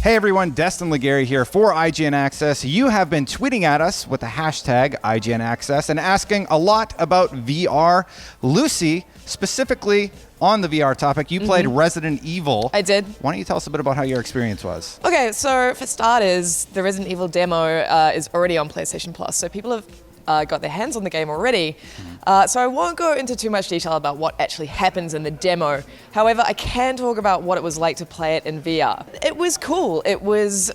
Hey everyone, Destin Legary here for IGN Access. You have been tweeting at us with the hashtag IGN Access and asking a lot about VR. Lucy, specifically on the VR topic, you played Resident Evil. I did. Why don't you tell us a bit about how your experience was? Okay, so for starters, the Resident Evil demo is already on PlayStation Plus, so people have got their hands on the game already. So I won't go into too much detail about what actually happens in the demo. However, I can talk about what it was like to play it in VR. It was cool. It was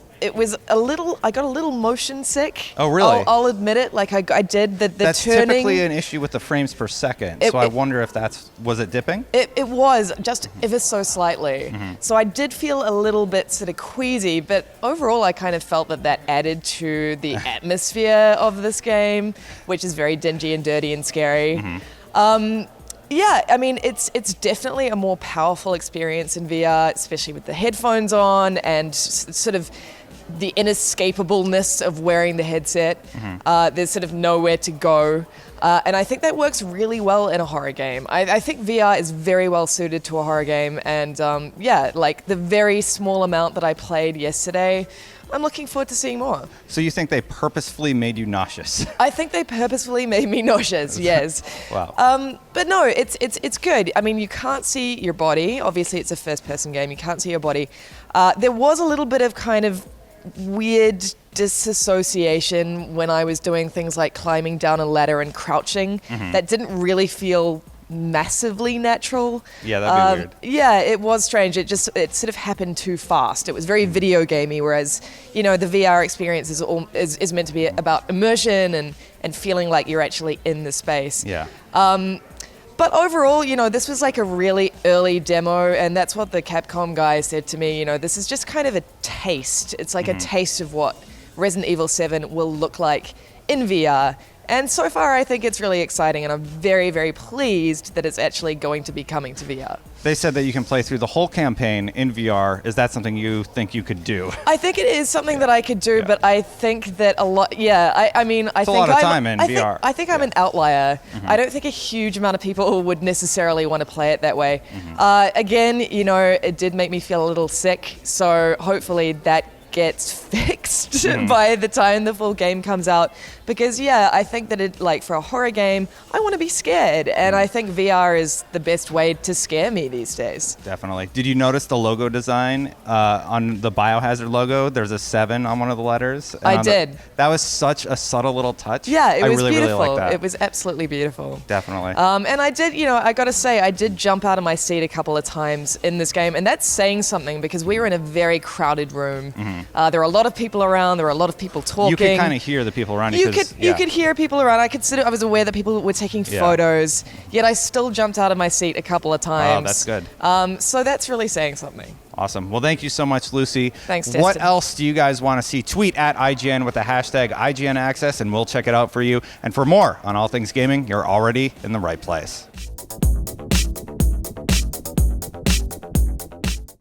a little, I got a little motion sick. Oh, really? I'll admit it. Like I did the That's turning. That's typically an issue with the frames per second. So I wonder if was it dipping? It was, just ever so slightly. So I did feel a little bit sort of queasy, but overall I kind of felt that added to the atmosphere of this game, which is very dingy and dirty and scary. Yeah, I mean, it's definitely a more powerful experience in VR, especially with the headphones on and sort of the inescapableness of wearing the headset. There's sort of nowhere to go. And I think that works really well in a horror game. I think VR is very well suited to a horror game. And yeah, like the very small amount that I played yesterday, I'm looking forward to seeing more. So you think they purposefully made you nauseous? I think they purposefully made me nauseous, yes. Wow. But no, it's good. I mean, you can't see your body. Obviously, it's a first-person game. You can't see your body. There was a little bit of kind of weird disassociation when I was doing things like climbing down a ladder and crouching. That didn't really feel massively natural. Yeah, that'd be weird. Yeah, it was strange. It sort of happened too fast. It was very video gamey, whereas, you know, the VR experience is meant to be about immersion and feeling like you're actually in the space. Yeah. But overall, you know, this was like a really early demo, and that's what the Capcom guy said to me. You know, this is just kind of a taste. It's like a taste of what Resident Evil 7 will look like in VR. And so far, I think it's really exciting, and I'm very, very pleased that it's actually going to be coming to VR. They said that you can play through the whole campaign in VR. Is that something you think you could do? I think it is something that I could do, but I think that a lot, I mean, I think a lot of time in VR. I think I'm an outlier. I don't think a huge amount of people would necessarily want to play it that way. Again, you know, it did make me feel a little sick, so hopefully that gets fixed by the time the full game comes out, because yeah, I think that it, like, for a horror game, I want to be scared, and I think VR is the best way to scare me these days. Definitely. Did you notice the logo design on the Biohazard logo? There's a 7 on one of the letters. I did. That was such a subtle little touch. Yeah, it was really, beautiful. Really liked that. It was absolutely beautiful. Definitely. And I did, you know, I got to say, I did jump out of my seat a couple of times in this game, and that's saying something, because we were in a very crowded room. There were a lot of people around. There were a lot of people talking. You could kind of hear the people around you. You could hear people around. I was aware that people were taking photos, yet I still jumped out of my seat a couple of times. Oh, that's good. So that's really saying something. Awesome. Well, thank you so much, Lucy. Thanks, Destin. What else do you guys want to see? Tweet at IGN with the hashtag IGN Access, and we'll check it out for you. And for more on all things gaming, you're already in the right place.